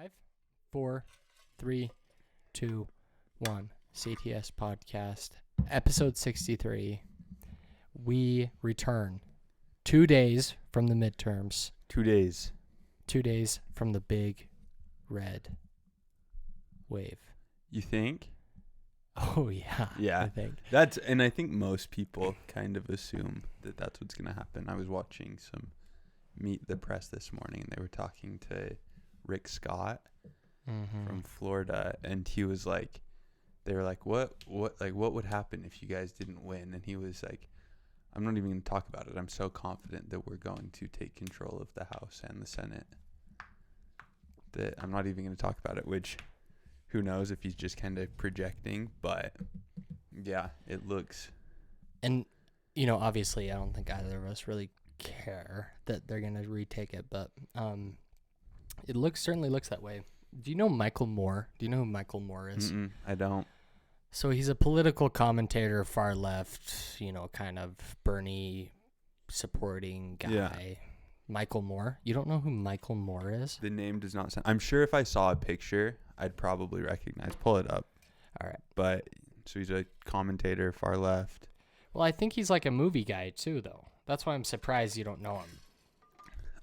5, 4, 3, 2, 1. CTS Podcast, episode 63. We return 2 days from the midterms. 2 days. 2 days from the big red wave. You think? Oh, yeah. Yeah. I think. And I think most people kind of assume that that's what's going to happen. I was watching some Meet the Press this morning, and they were talking to Rick Scott from Florida, and he was like, they were like, what would happen if you guys didn't win? And he was like, I'm not even going to talk about it. I'm so confident that we're going to take control of the House and the Senate that I'm not even going to talk about it, which who knows if he's just kind of projecting, but yeah, it looks. And, you know, obviously I don't think either of us really care that they're going to retake it, but it certainly looks that way. Do you know Michael Moore? Do you know who Michael Moore is? I don't. So he's a political commentator, far left, you know, kind of Bernie supporting guy. Yeah. Michael Moore. You don't know who Michael Moore is? The name does not sound. I'm sure if I saw a picture, I'd probably recognize. Pull it up. All right. But so he's a commentator, far left. Well, I think he's like a movie guy too, though. That's why I'm surprised you don't know him.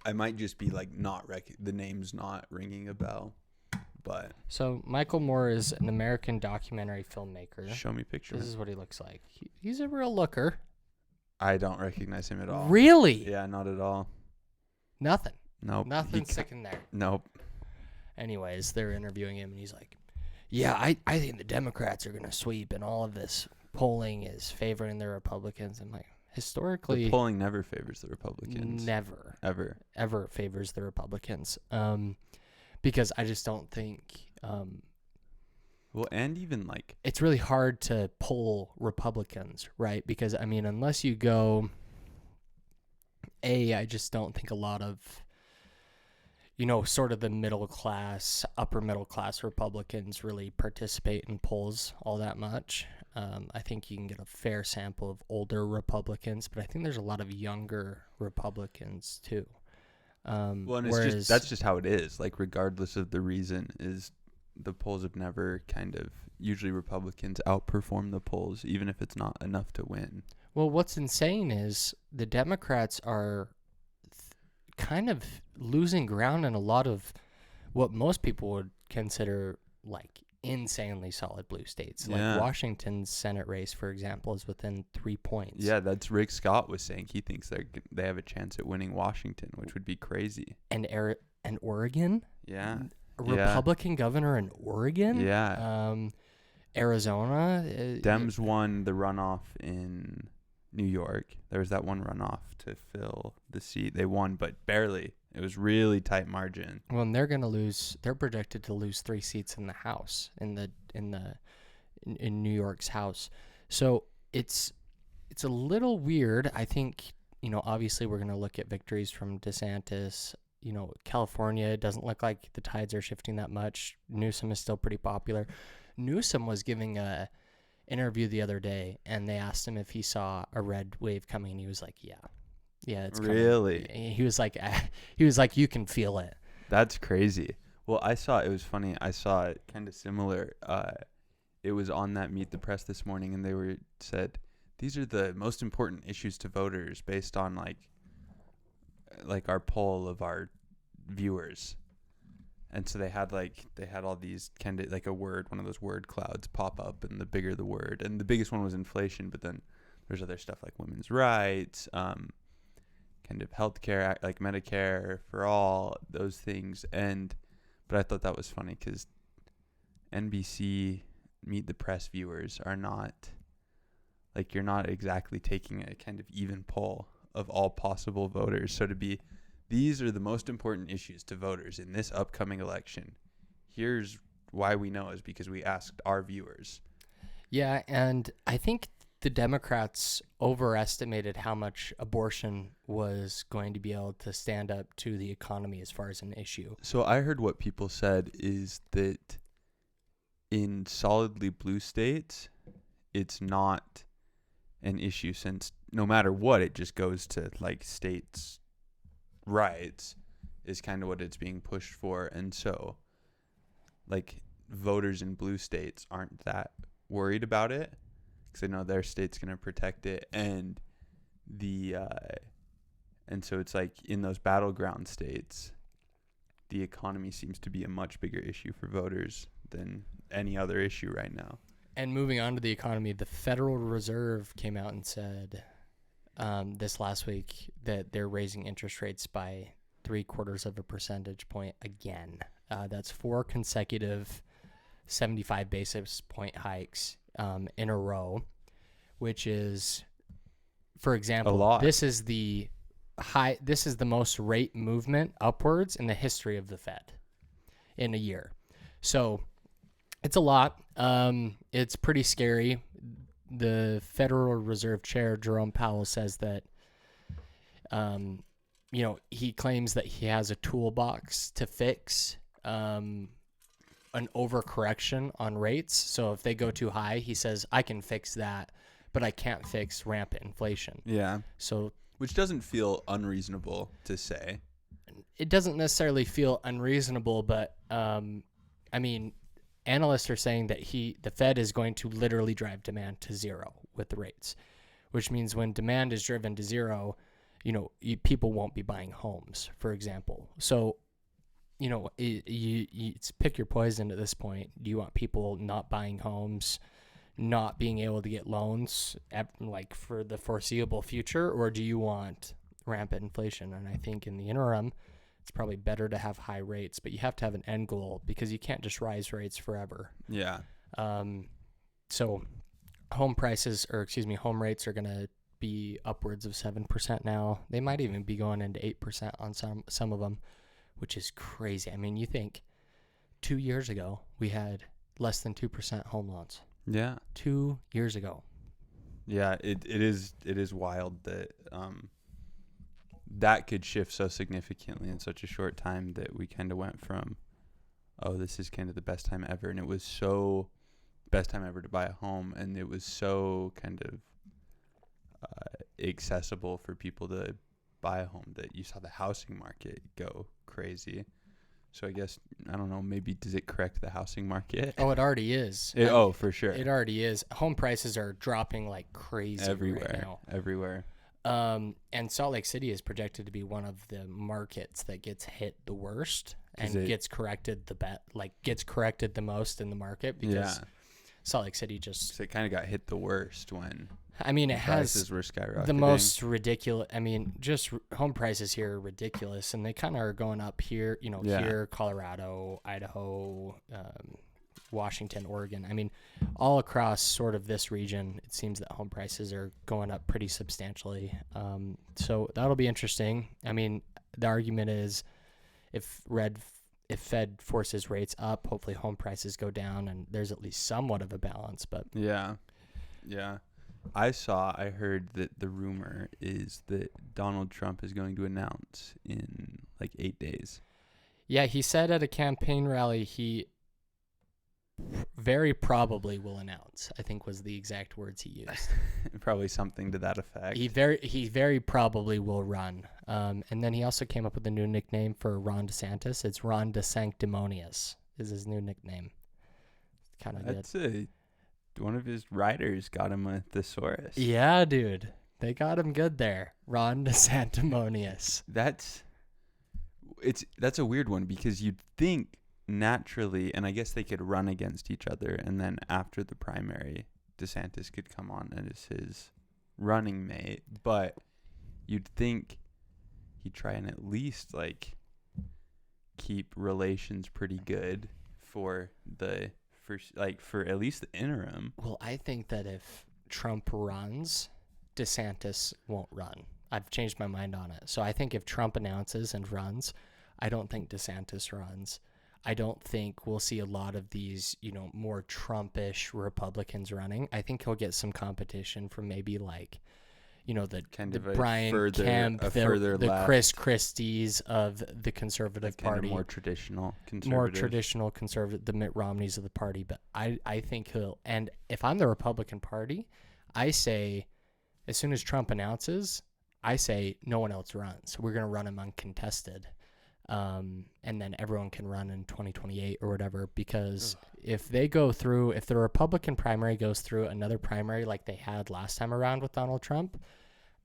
I might just be like the name's not ringing a bell. But so Michael Moore is an American documentary filmmaker. Show me pictures. This is what he looks like. He's a real looker. I don't recognize him at all. Really? Yeah, not at all. Nothing. Nope. Nothing sticking there. Nope. Anyways, they're interviewing him, and he's like, yeah, I think the Democrats are going to sweep, and all of this polling is favoring the Republicans. I'm like, historically, The polling never favors the Republicans. never, Ever. favors the Republicans. Because I just don't think Well, and even like it's really hard to poll Republicans, right? Because, I mean, unless you go, I just don't think a lot of, you know, sort of the middle class, upper middle class Republicans really participate in polls all that much. I think you can get a fair sample of older Republicans, but I think there's a lot of younger Republicans too. well, and that's just how it is. Like, regardless of the reason, is the polls have never usually Republicans outperform the polls, even if it's not enough to win. Well, what's insane is the Democrats are kind of losing ground in a lot of what most people would consider like insanely solid blue states. Yeah. Like Washington's Senate race, for example, is within 3 points. Yeah, that's Rick Scott was saying. He thinks they have a chance at winning Washington, which would be crazy. And Oregon? Yeah. A Republican governor in Oregon? Yeah. Arizona? Dems won the runoff in New York. There was that one runoff to fill the seat. They won, but barely. It was really tight margin. Well, and they're going to lose. They're projected to lose 3 seats in the House, in New York's House. So it's a little weird. I think, you know, obviously we're going to look at victories from DeSantis. You know, California, it doesn't look like the tides are shifting that much. Newsom is still pretty popular. Newsom was giving a interview the other day, and they asked him if he saw a red wave coming, and he was like, yeah, it's coming. Really? He was like, you can feel it. That's crazy. Well, it was funny. I saw it kind of similar. It was on that Meet the Press this morning, and said, these are the most important issues to voters based on like our poll of our viewers. And so they had all these kind of like one of those word clouds pop up, and the bigger the word, and the biggest one was inflation, but then there's other stuff like women's rights, kind of healthcare, like Medicare for all, those things. But I thought that was funny because NBC Meet the Press viewers are not, like, you're not exactly taking a kind of even poll of all possible voters. So these are the most important issues to voters in this upcoming election. Here's why we know is because we asked our viewers. Yeah, and I think the Democrats overestimated how much abortion was going to be able to stand up to the economy as far as an issue. So I heard what people said is that in solidly blue states, it's not an issue, since no matter what, it just goes to like states' rights is kind of what it's being pushed for. And so like voters in blue states aren't that worried about it because they know their state's going to protect it, and so it's like in those battleground states, the economy seems to be a much bigger issue for voters than any other issue right now. And moving on to the economy, the Federal Reserve came out and said this last week that they're raising interest rates by 0.75 percentage point again. That's 4 consecutive 75 basis point hikes in a row, which is, for example, A lot. this is the most rate movement upwards in the history of the Fed in a year. So it's a lot. It's pretty scary. The Federal Reserve Chair, Jerome Powell, says that, he claims that he has a toolbox to fix an overcorrection on rates. So if they go too high, he says, I can fix that, but I can't fix rampant inflation. Yeah. So, Which doesn't feel unreasonable to say. It doesn't necessarily feel unreasonable, but analysts are saying that the Fed is going to literally drive demand to zero with the rates, which means when demand is driven to zero, people won't be buying homes, for example. So, it's pick your poison at this point. Do you want people not buying homes, not being able to get loans for the foreseeable future, or do you want rampant inflation? And I think in the interim, it's probably better to have high rates, but you have to have an end goal because you can't just rise rates forever. Yeah. So home rates are going to be upwards of 7% now. They might even be going into 8% on some of them, which is crazy. I mean, you think 2 years ago we had less than 2% home loans. Yeah. 2 years ago. Yeah, it is wild that that could shift so significantly in such a short time that we kind of went from, oh, this is kind of the best time ever, and it was so best time ever to buy a home, and it was so kind of accessible for people to buy a home that you saw the housing market go crazy. So I guess, I don't know, maybe does it correct the housing market? Oh, it already is. For sure. It already is. Home prices are dropping like crazy right now. Everywhere. And Salt Lake City is projected to be one of the markets that gets hit the worst and gets corrected the most in the market because Salt Lake City it kind of got hit the worst when prices were skyrocketing. The most ridiculous. Just home prices here are ridiculous, and they kind of are going up here. Here, Colorado, Idaho, Washington, Oregon. All across sort of this region, it seems that home prices are going up pretty substantially. So that'll be interesting. The argument is if Fed forces rates up, hopefully home prices go down, and there's at least somewhat of a balance. But yeah. I heard that the rumor is that Donald Trump is going to announce in like 8 days. Yeah, he said at a campaign rally he very probably will announce, I think was the exact words he used. Probably something to that effect. He very probably will run. And then he also came up with a new nickname for Ron DeSantis. It's Ron DeSanctimonious is his new nickname. Kind of good. One of his riders got him a thesaurus. Yeah, dude. They got him good there. Ron DeSanctimonious. That's a weird one because you'd think naturally, and I guess they could run against each other, and then after the primary, DeSantis could come on as his running mate, but you'd think he'd try and at least keep relations pretty good for at least the interim. Well, I think that if Trump runs, DeSantis won't run. I've changed my mind on it. So I think if Trump announces and runs, I don't think DeSantis runs. I don't think we'll see a lot of these, more Trumpish Republicans running. I think he'll get some competition from maybe the Brian Kemp, the Chris Christie's of the Conservative Party. More traditional conservative. The Mitt Romneys of the party. But I think he'll, and if I'm the Republican Party, I say, as soon as Trump announces, I say no one else runs. We're going to run him uncontested. and then everyone can run in 2028 or whatever. Because if the Republican primary goes through another primary like they had last time around with Donald Trump,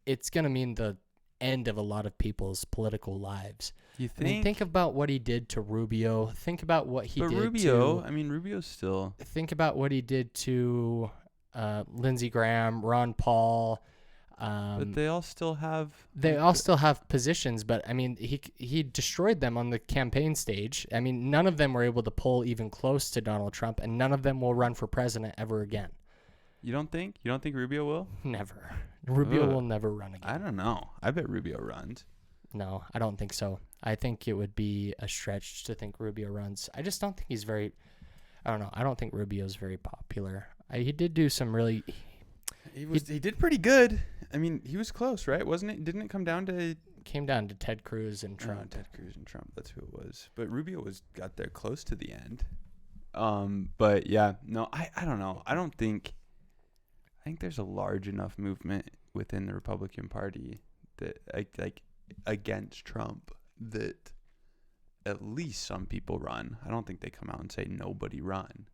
it's going to mean the end of a lot of people's political lives. You I mean, think? think about what he did to Rubio. Think about what he But did Rubio, to. I mean, Rubio's still. Think about what he did to Lindsey Graham, Ron Paul. But they all still have. They all still have positions, but I mean, he destroyed them on the campaign stage. I mean, none of them were able to pull even close to Donald Trump, and none of them will run for president ever again. You don't think? You don't think Rubio will? Never. Rubio Ugh. will never run again. I don't know. I bet Rubio runs. No, I don't think so. I think it would be a stretch to think Rubio runs. I just don't think he's very. I don't know. I don't think Rubio's very popular. He did do some really. He did pretty good. I mean, he was close, right? Wasn't it? Didn't it come down to Came down to Ted Cruz and Trump. Ted Cruz and Trump? That's who it was. But Rubio got there close to the end. But yeah, no, I don't know. I think there's a large enough movement within the Republican Party that like against Trump that at least some people run. I don't think they come out and say nobody run.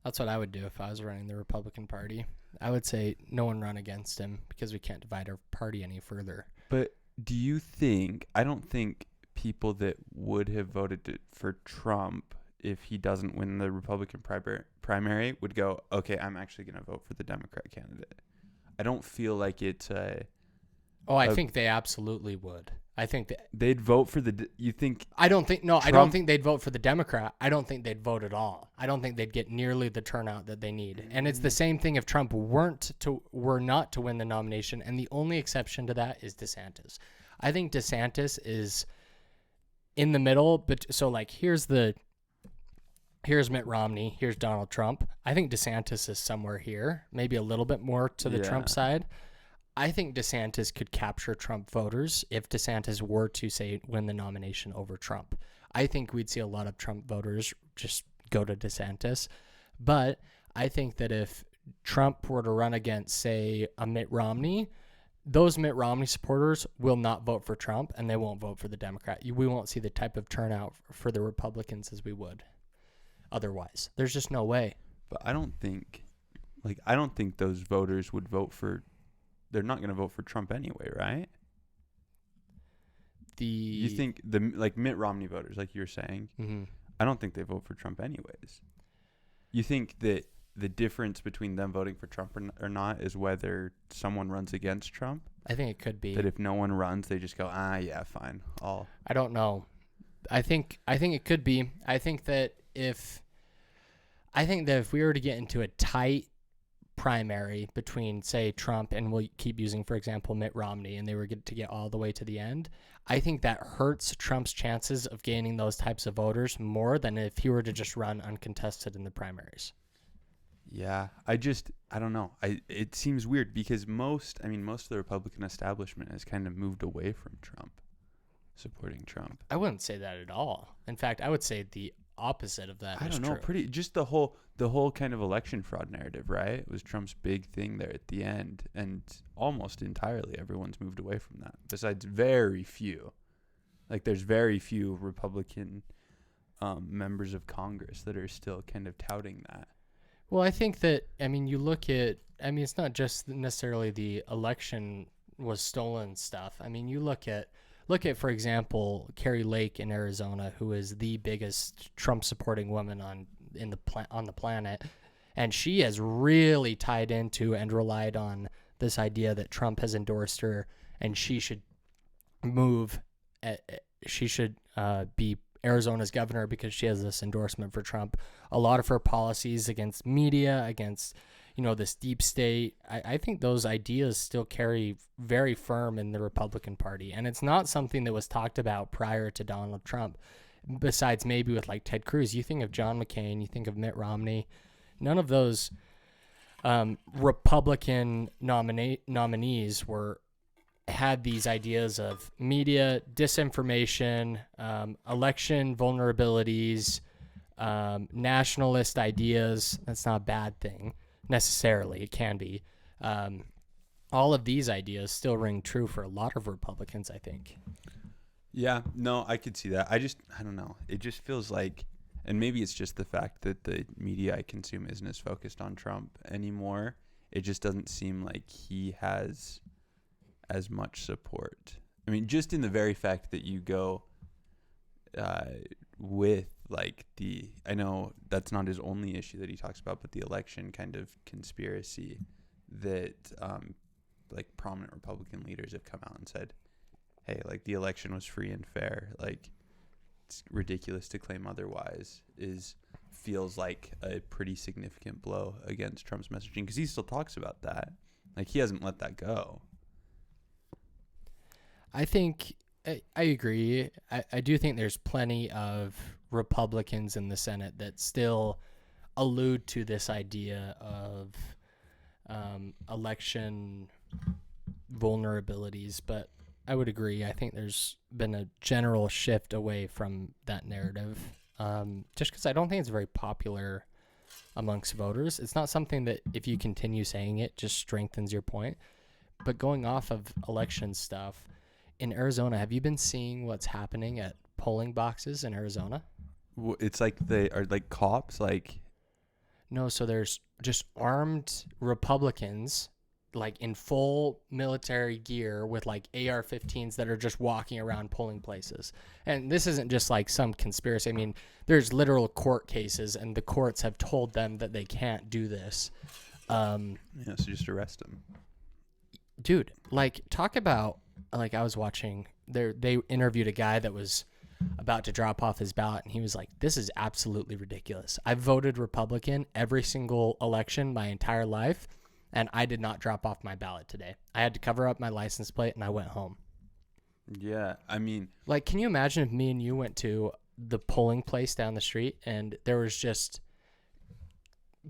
That's what I would do if I was running the Republican Party. I would say no one run against him because we can't divide our party any further. But do you think, I don't think people that would have voted for Trump if he doesn't win the Republican primary would go, okay, I'm actually going to vote for the Democrat candidate. I don't feel like it's I think they absolutely would. I think that they'd vote for you think? I don't think Trump, I don't think they'd vote for the Democrat. I don't think they'd vote at all. I don't think they'd get nearly the turnout that they need. And it's the same thing if Trump were not to win the nomination, and the only exception to that is DeSantis. I think DeSantis is in the middle, but so like here's Mitt Romney, here's Donald Trump. I think DeSantis is somewhere here, maybe a little bit more to the Trump side. I think DeSantis could capture Trump voters if DeSantis were to, say, win the nomination over Trump. I think we'd see a lot of Trump voters just go to DeSantis. But I think that if Trump were to run against, say, a Mitt Romney, those Mitt Romney supporters will not vote for Trump, and they won't vote for the Democrat. We won't see the type of turnout for the Republicans as we would otherwise. There's just no way. But I don't think those voters would vote for. They're not going to vote for Trump anyway, right? You think Mitt Romney voters, like you're saying, I don't think they vote for Trump anyways. You think that the difference between them voting for Trump or not is whether someone runs against Trump? I think it could be. That if no one runs, they just go, yeah, fine. I don't know. I think it could be. I think that if we were to get into a tight primary between, say, Trump and we'll keep using, for example, Mitt Romney, and they were to get all the way to the end, I think that hurts Trump's chances of gaining those types of voters more than if he were to just run uncontested in the primaries. Yeah, I don't know. It seems weird because most of the Republican establishment has kind of moved away from Trump, supporting Trump. I wouldn't say that at all. In fact, I would say the opposite of that. I don't know. Just the whole kind of election fraud narrative, right? It was Trump's big thing there at the end, and almost entirely everyone's moved away from that. Besides very few, there's very few Republican members of Congress that are still kind of touting that. Well, I think that you look at it's not just necessarily the election was stolen stuff. You look at, for example, Carrie Lake in Arizona, who is the biggest Trump-supporting woman on the planet, and she has really tied into and relied on this idea that Trump has endorsed her, and she should move. She should be Arizona's governor because she has this endorsement for Trump. A lot of her policies against media, against this deep state, I think those ideas still carry very firm in the Republican Party. And it's not something that was talked about prior to Donald Trump, besides maybe with Ted Cruz. You think of John McCain, you think of Mitt Romney. None of those Republican nominees had these ideas of media, disinformation, election vulnerabilities, nationalist ideas. That's not a bad thing. Necessarily, it can be. All of these ideas still ring true for a lot of Republicans, I think. Yeah, no, I could see that. I don't know. It just feels like, and maybe it's just the fact that the media I consume isn't as focused on Trump anymore. It just doesn't seem like he has as much support. I mean, just in the very fact that you go uh, with like I know that's not his only issue that he talks about, but the election kind of conspiracy that like prominent Republican leaders have come out and said, hey, like the election was free and fair. Like it's ridiculous to claim otherwise. Feels like a pretty significant blow against Trump's messaging because he still talks about that. Like he hasn't let that go. I think I agree. I do think there's plenty of Republicans in the Senate that still allude to this idea of election vulnerabilities, but I would agree. I think there's been a general shift away from that narrative, just because I don't think it's very popular amongst voters. It's not something that if you continue saying it just strengthens your point. But going off of election stuff, in Arizona, have you been seeing what's happening at polling boxes in Arizona? It's like they are like cops, like No, so there's just armed Republicans like in full military gear with like AR-15s that are just walking around polling places. And this isn't just like some conspiracy. I mean, there's literal court cases and the courts have told them that they can't do this. so just arrest them. Dude, like talk about, like I was watching they interviewed a guy that was about to drop off his ballot and he was like, this is absolutely ridiculous. I've voted Republican every single election my entire life and I did not drop off my ballot today. I had to cover up my license plate and I went home. Yeah, I mean, like, can you imagine if me and you went to the polling place down the street and there was just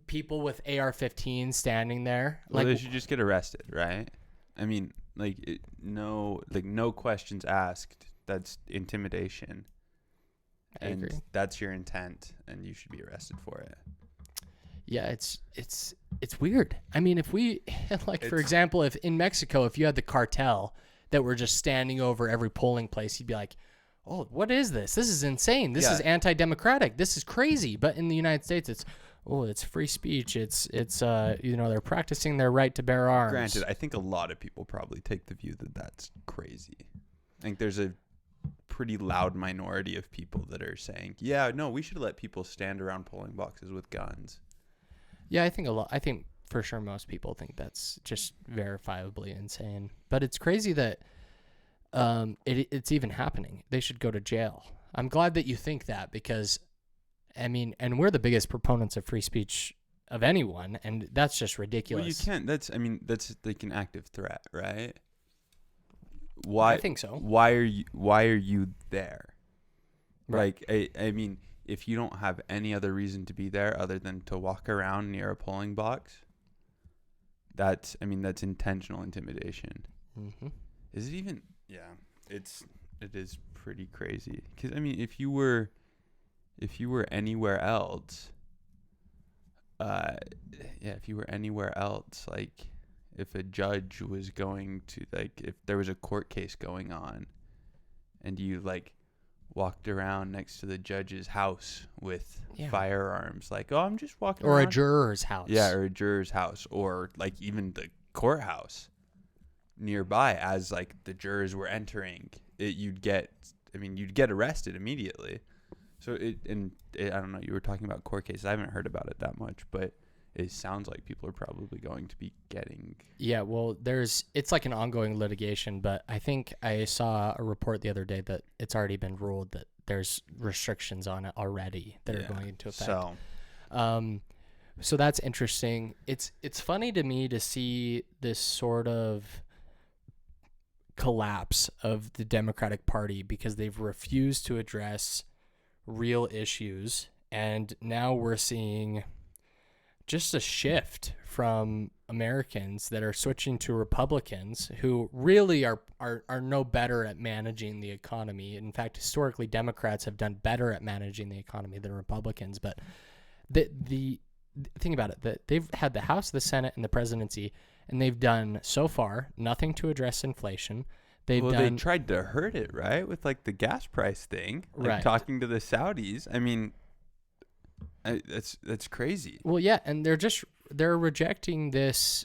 people with AR-15 standing there? well, Like, they should just get arrested, right? I mean, like no questions asked. That's intimidation. I And agree. that's your intent, and you should be arrested for it. Yeah, it's weird. I mean, if we like, for example, if in Mexico, if you had the cartel that were just standing over every polling place, you'd be like, "Oh, what is this? This is insane. This is anti-democratic. This is crazy." But in the United States, it's free speech. It's they're practicing their right to bear arms. Granted, I think a lot of people probably take the view that that's crazy. I think there's a pretty loud minority of people that are saying, "Yeah, no, we should let people stand around polling boxes with guns." Yeah, I think for sure most people think that's just verifiably insane. But it's crazy that it's even happening. They should go to jail. I'm glad that you think that because, I mean, and we're the biggest proponents of free speech of anyone, and that's just ridiculous. Well, you can't. That's like an active threat, right? Why? I think so. Why are you there? Right. Like, I mean, if you don't have any other reason to be there other than to walk around near a polling box, that's intentional intimidation. Mm-hmm. Is it even? Yeah, it is pretty crazy. Because I mean, if you were anywhere else, if you were anywhere else, like if a judge was going to, like, if there was a court case going on, and you like walked around next to the judge's house with firearms, like, oh, I'm just walking around. Or a juror's house. Yeah, or a juror's house, or like even the courthouse nearby as like the jurors were entering, you'd get arrested immediately. So I don't know, you were talking about court cases. I haven't heard about it that much, but it sounds like people are probably going to be getting. Yeah, well, it's like an ongoing litigation, but I think I saw a report the other day that it's already been ruled that there's restrictions on it already that are going into effect. So that's interesting. It's funny to me to see this sort of collapse of the Democratic Party because they've refused to address real issues, and now we're seeing just a shift from Americans that are switching to Republicans who really are no better at managing the economy. In fact, historically, Democrats have done better at managing the economy than Republicans. But the thing about it, that they've had the House, the Senate, and the presidency, and they've done so far nothing to address inflation. They've Well, they done tried to hurt it, right? With like the gas price thing, like right. talking to the Saudis. I mean, that's crazy. Well, yeah, and they're rejecting this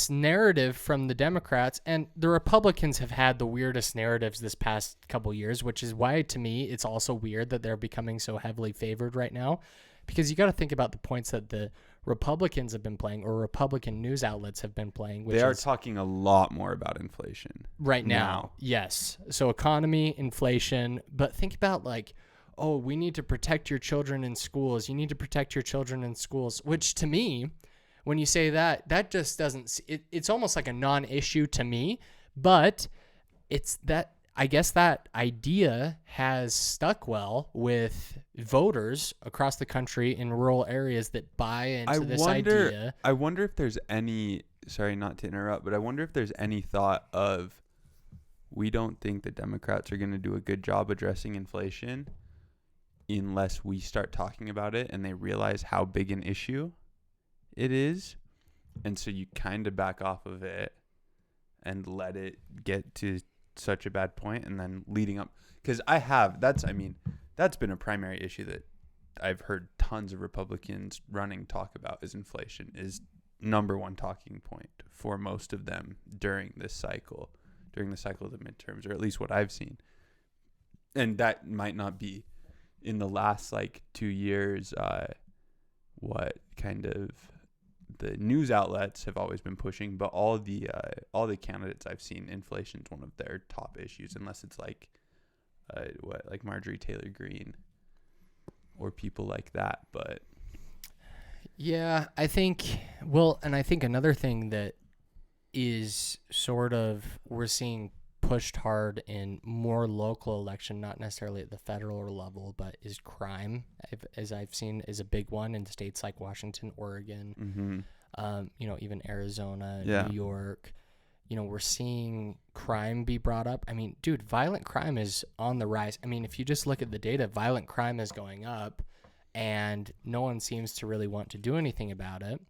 narrative from the Democrats, and the Republicans have had the weirdest narratives this past couple years, which is why to me it's also weird that they're becoming so heavily favored right now, because you got to think about the points that the Republicans have been playing, or Republican news outlets have been playing, which They are is talking a lot more about inflation right now. Yes. So economy, inflation, but think about like, oh, we need to protect your children in schools. You need to protect your children in schools, which to me, when you say that, that just doesn't, it's almost like a non-issue to me, but it's that, I guess that idea has stuck well with voters across the country in rural areas that buy into this idea. I wonder if there's any, sorry not to interrupt, but I wonder if there's any thought of, we don't think the Democrats are going to do a good job addressing inflation unless we start talking about it and they realize how big an issue it is. And so you kind of back off of it and let it get to such a bad point, and then leading up, because that's been a primary issue that I've heard tons of Republicans running talk about, is inflation is number one talking point for most of them during the cycle of the midterms, or at least what I've seen. And that might not be in the last like 2 years what kind of the news outlets have always been pushing, but all the candidates I've seen, inflation is one of their top issues, unless it's like like Marjorie Taylor Greene or people like that. But Yeah, I think, well, and I think another thing that is sort of, we're seeing pushed hard in more local election, not necessarily at the federal level, but is crime, as I've seen, is a big one in states like Washington, Oregon, even Arizona, New York. We're seeing crime be brought up. I mean, dude, violent crime is on the rise. I mean, if you just look at the data, violent crime is going up, and no one seems to really want to do anything about it,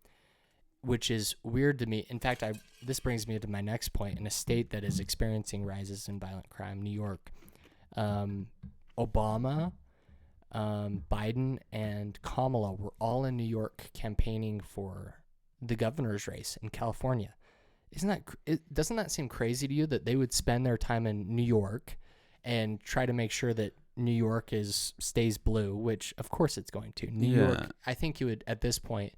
which is weird to me. In fact, this brings me to my next point. In a state that is experiencing rises in violent crime, New York, Obama, Biden, and Kamala were all in New York campaigning for the governor's race in California. Doesn't that seem crazy to you that they would spend their time in New York and try to make sure that New York stays blue, which of course it's going to. New York, I think you would, at this point,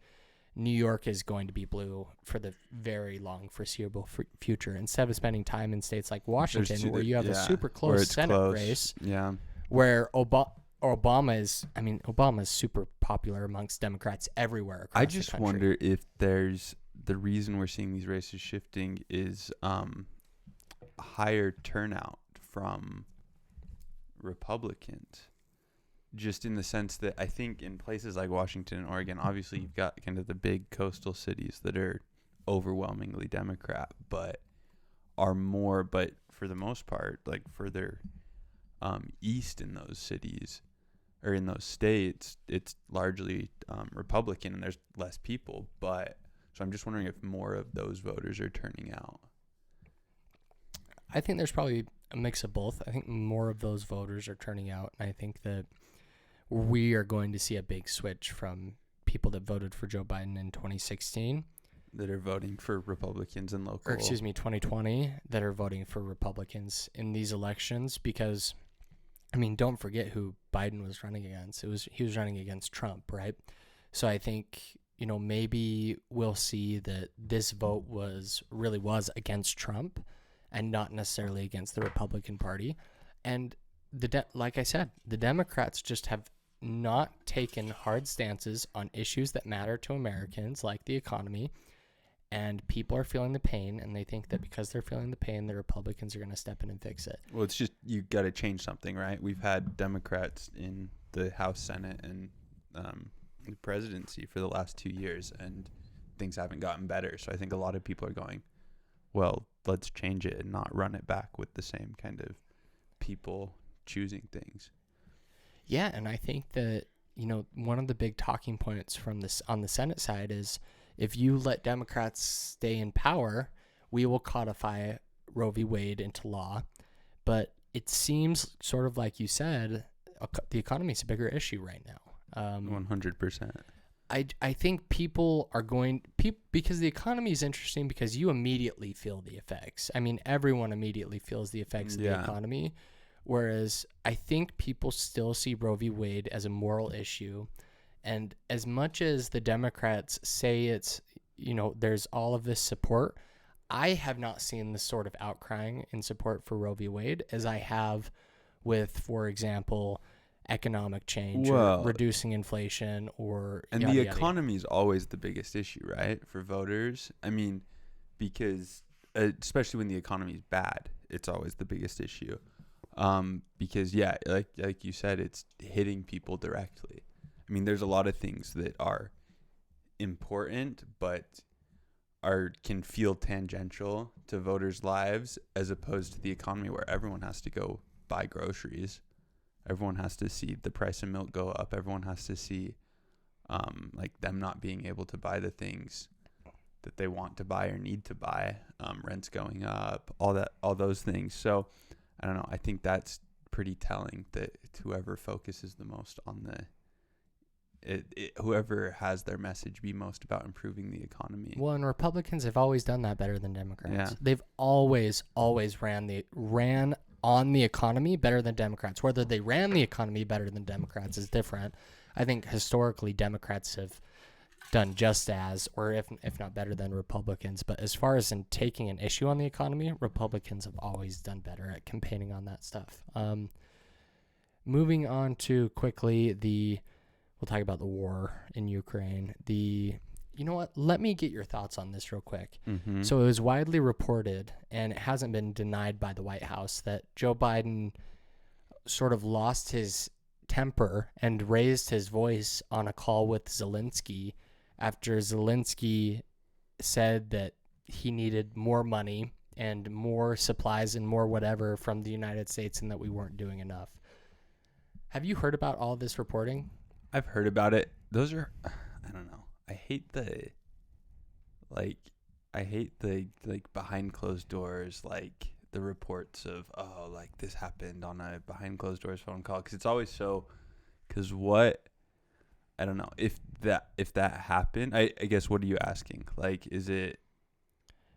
New York is going to be blue for the very long foreseeable future, instead of spending time in states like Washington, where you have a super close Senate race, where Obama is super popular amongst Democrats everywhere across the country. I just wonder if there's, the reason we're seeing these races shifting is higher turnout from Republicans. Just in the sense that I think in places like Washington and Oregon, obviously you've got kind of the big coastal cities that are overwhelmingly Democrat, but for the most part, like further east in those cities or in those states, it's largely Republican, and there's less people. But so I'm just wondering if more of those voters are turning out. I think there's probably a mix of both. I think more of those voters are turning out, and I think that we are going to see a big switch from people that voted for Joe Biden in 2016 that are voting for Republicans in local, or 2020, that are voting for Republicans in these elections. Because, I mean, don't forget who Biden was running against. He was running against Trump, right? So I think, maybe we'll see that this vote was against Trump and not necessarily against the Republican Party. And like I said, the Democrats just have not taken hard stances on issues that matter to Americans, like the economy, and people are feeling the pain, and they think that because they're feeling the pain, the Republicans are going to step in and fix it. Well, it's just, you got to change something, right? We've had Democrats in the House, Senate, and the presidency for the last 2 years, and things haven't gotten better. So I think a lot of people are going, well, let's change it and not run it back with the same kind of people choosing things. Yeah, and I think that, one of the big talking points from this on the Senate side is, if you let Democrats stay in power, we will codify Roe v. Wade into law, but it seems sort of like you said, the economy is a bigger issue right now. 100%. I think people are because the economy is interesting because you immediately feel the effects. I mean, everyone immediately feels the effects of the economy, whereas I think people still see Roe v. Wade as a moral issue. And as much as the Democrats say it's, there's all of this support, I have not seen the sort of outcrying in support for Roe v. Wade as I have with, for example, economic change or reducing inflation or and the economy is always the biggest issue, right, for voters. I mean, because especially when the economy is bad, it's always the biggest issue. Because like you said, it's hitting people directly. I mean, there's a lot of things that are important but can feel tangential to voters' lives, as opposed to the economy where everyone has to go buy groceries. Everyone has to see the price of milk go up. Everyone has to see like them not being able to buy the things that they want to buy or need to buy. Rents going up, all those things. So I don't know. I think that's pretty telling that whoever focuses the most on whoever has their message be most about improving the economy. Well, and Republicans have always done that better than Democrats. Yeah. They've always ran on the economy better than Democrats. Whether they ran the economy better than Democrats is different. I think historically Democrats have done just as, or if not better than Republicans. But as far as in taking an issue on the economy, Republicans have always done better at campaigning on that stuff. Moving on to quickly we'll talk about the war in Ukraine. You know what? Let me get your thoughts on this real quick. Mm-hmm. So it was widely reported, and it hasn't been denied by the White House, that Joe Biden sort of lost his temper and raised his voice on a call with Zelensky after Zelensky said that he needed more money and more supplies and more whatever from the United States and that we weren't doing enough. Have you heard about all this reporting? I've heard about it. Those are, I don't know. I hate the behind closed doors, like the reports of, like this happened on a behind closed doors phone call. Cause it's always I don't know if that happened, I guess, what are you asking? Like,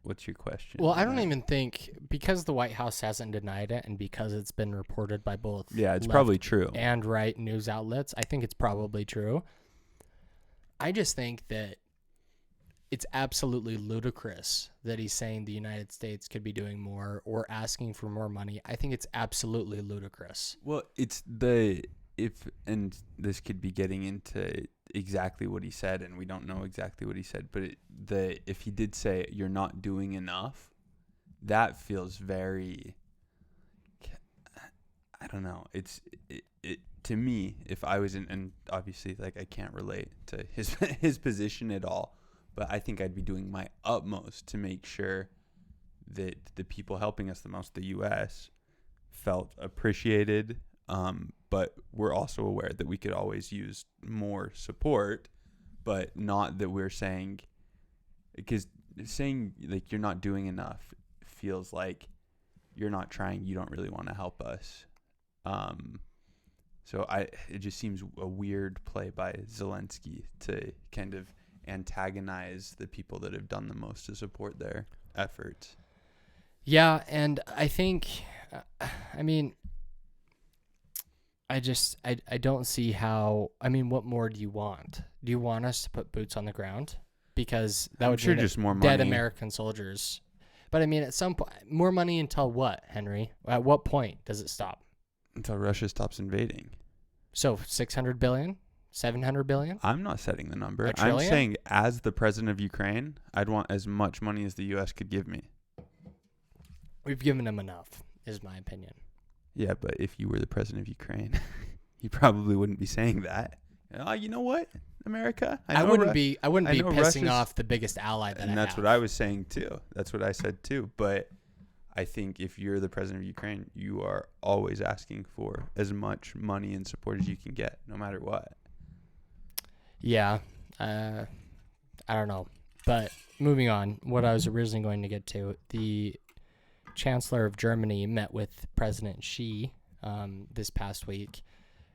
what's your question? Well, I don't even think, because the White House hasn't denied it and because it's been reported by both it's probably true and right news outlets, I think it's probably true. I just think that it's absolutely ludicrous that he's saying the United States could be doing more or asking for more money. I think it's absolutely ludicrous. Well, it's and this could be getting into exactly what he said, and we don't know exactly what he said, but if he did say you're not doing enough, that feels very, I don't know. It to me, if I was in, and obviously like I can't relate to his position at all, but I think I'd be doing my utmost to make sure that the people helping us the most, the U.S., felt appreciated. But we're also aware that we could always use more support, but not that we're saying, because saying like you're not doing enough feels like you're not trying, you don't really want to help us. So it just seems a weird play by Zelensky to kind of antagonize the people that have done the most to support their efforts. Yeah, and I think, I mean, I don't see how. I mean, what more do you want? Do you want us to put boots on the ground? Because that would mean just more dead money. American soldiers. But I mean, at some point, more money until what, Henry? At what point does it stop? Until Russia stops invading. So 600 billion, 700 billion? I'm not setting the number. $1 I'm trillion? saying, as the president of Ukraine, I'd want as much money as the U.S. could give me. We've given them enough, is my opinion. Yeah, but if you were the president of Ukraine, you probably wouldn't be saying that. You know what, America? I wouldn't be know pissing Russia's off the biggest ally that I have. And that's what I was saying too. That's what I said too. But I think if you're the president of Ukraine, you are always asking for as much money and support as you can get, no matter what. Yeah. I don't know. But moving on, what I was originally going to get to, the Chancellor of Germany met with President Xi this past week,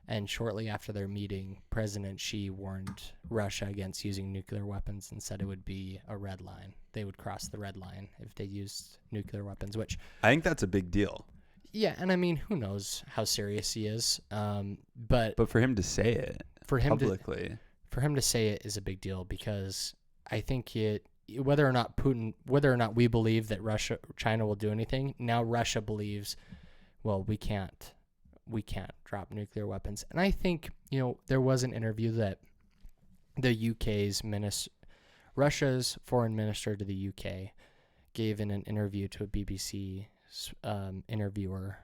and shortly after their meeting, President Xi warned Russia against using nuclear weapons and said it would be a red line. They would cross the red line if they used nuclear weapons, which... I think that's a big deal. Yeah, and I mean, who knows how serious he is, but for him to say it publicly... For him to say it is a big deal, because I think whether or not we believe that China will do anything, now Russia believes, well, we can't drop nuclear weapons. And I think, there was an interview that the Russia's foreign minister to the UK gave in an interview to a BBC interviewer,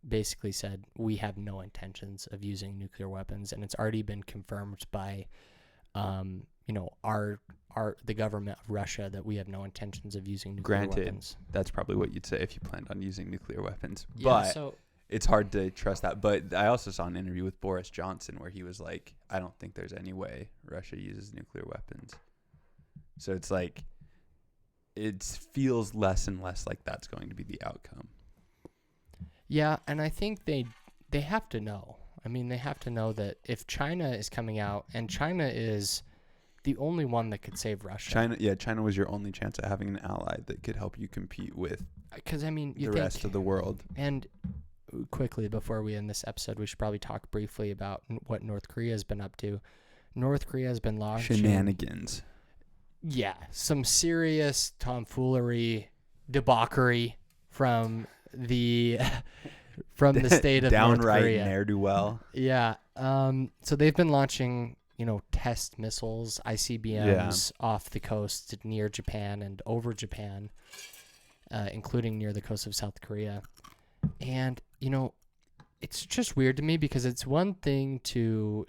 basically said, we have no intentions of using nuclear weapons, and it's already been confirmed by the government of Russia that we have no intentions of using nuclear weapons. That's probably what you'd say if you planned on using nuclear weapons. Yeah, but it's hard to trust that. But I also saw an interview with Boris Johnson where he was like, I don't think there's any way Russia uses nuclear weapons. So it's like, it feels less and less like that's going to be the outcome. Yeah, and I think they have to know. I mean, they have to know that if China is coming out, and China is the only one that could save Russia. China was your only chance at having an ally that could help you compete with the rest of the world. And quickly, before we end this episode, we should probably talk briefly about what North Korea has been up to. North Korea has been launching... Shenanigans. Yeah, some serious tomfoolery, debauchery from the state of North Korea. Downright ne'er-do-well. Yeah. So they've been launching, test missiles, ICBMs off the coast near Japan and over Japan, including near the coast of South Korea. And, it's just weird to me, because it's one thing to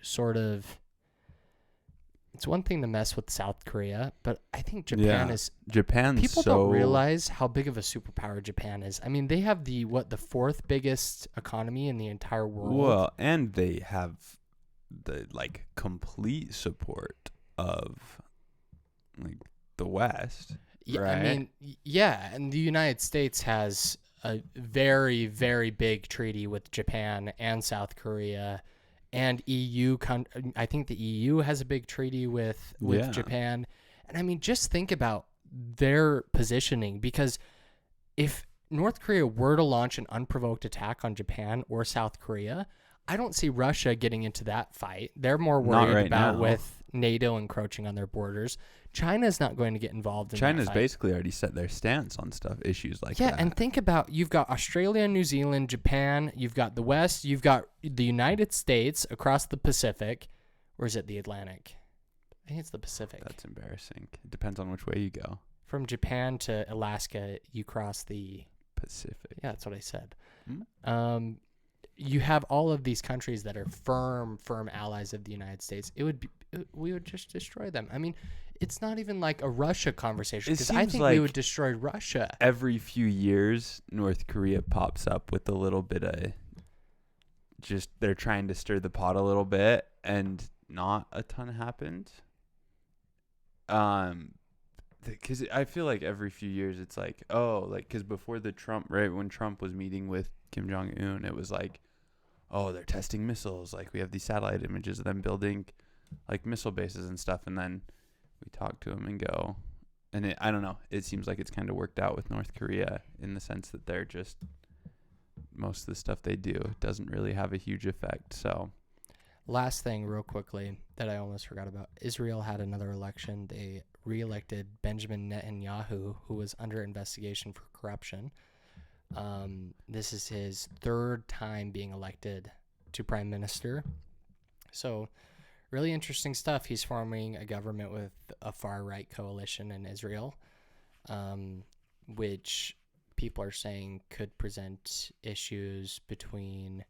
mess with South Korea, but I think Japan's people don't realize how big of a superpower Japan is. I mean, they have the fourth biggest economy in the entire world. Well, and they have the complete support of the West. Yeah, right? I mean, yeah, and the United States has a very, very big treaty with Japan and South Korea. And I think the EU has a big treaty with Japan. And I mean, just think about their positioning, because if North Korea were to launch an unprovoked attack on Japan or South Korea, I don't see Russia getting into that fight. They're more worried about with NATO encroaching on their borders. China's not going to get involved in China's that fight. Basically already set their stance on issues like that. Yeah, and think about, you've got Australia, New Zealand, Japan, you've got the West, you've got the United States across the Pacific, or is it the Atlantic? I think it's the Pacific. That's embarrassing. It depends on which way you go. From Japan to Alaska, you cross the Pacific. Yeah, that's what I said. Mm-hmm. You have all of these countries that are firm allies of the United States. We would just destroy them. I mean, it's not even like a Russia conversation, because I think we would destroy Russia. Every few years, North Korea pops up with a little bit of they're trying to stir the pot a little bit, and not a ton happens. Because I feel like every few years it's because before when Trump was meeting with Kim Jong-un, it was they're testing missiles. We have these satellite images of them building missile bases and stuff, and then we talk to them and go, and I don't know. It seems like it's kind of worked out with North Korea in the sense that they're just, most of the stuff they do doesn't really have a huge effect. So, last thing real quickly that I almost forgot about. Israel had another election. They re-elected Benjamin Netanyahu, who was under investigation for corruption. This is his third time being elected to prime minister. So, really interesting stuff. He's forming a government with a far-right coalition in Israel, which people are saying could present issues between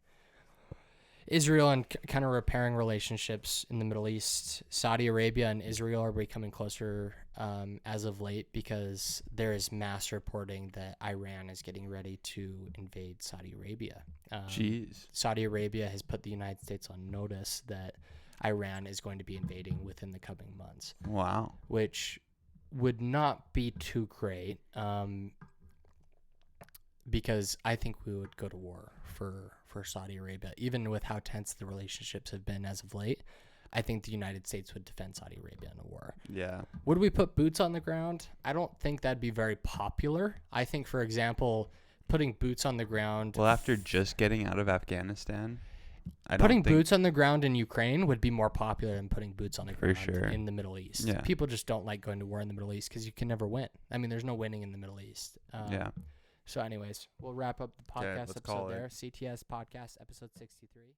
Israel and kind of repairing relationships in the Middle East. Saudi Arabia and Israel are becoming closer as of late, because there is mass reporting that Iran is getting ready to invade Saudi Arabia. Jeez. Saudi Arabia has put the United States on notice that Iran is going to be invading within the coming months. Wow. Which would not be too great. because I think we would go to war for Saudi Arabia, even with how tense the relationships have been as of late. I think the United States would defend Saudi Arabia in a war. Yeah. Would we put boots on the ground? I don't think that'd be very popular. I think, for example, putting boots on the ground. Well, after just getting out of Afghanistan, Putting boots on the ground in Ukraine would be more popular than putting boots on the For ground sure. in the Middle East. Yeah. People just don't like going to war in the Middle East because you can never win. I mean, there's no winning in the Middle East. Yeah. So anyways, we'll wrap up the podcast let's call episode it. there. CTS Podcast, episode 63.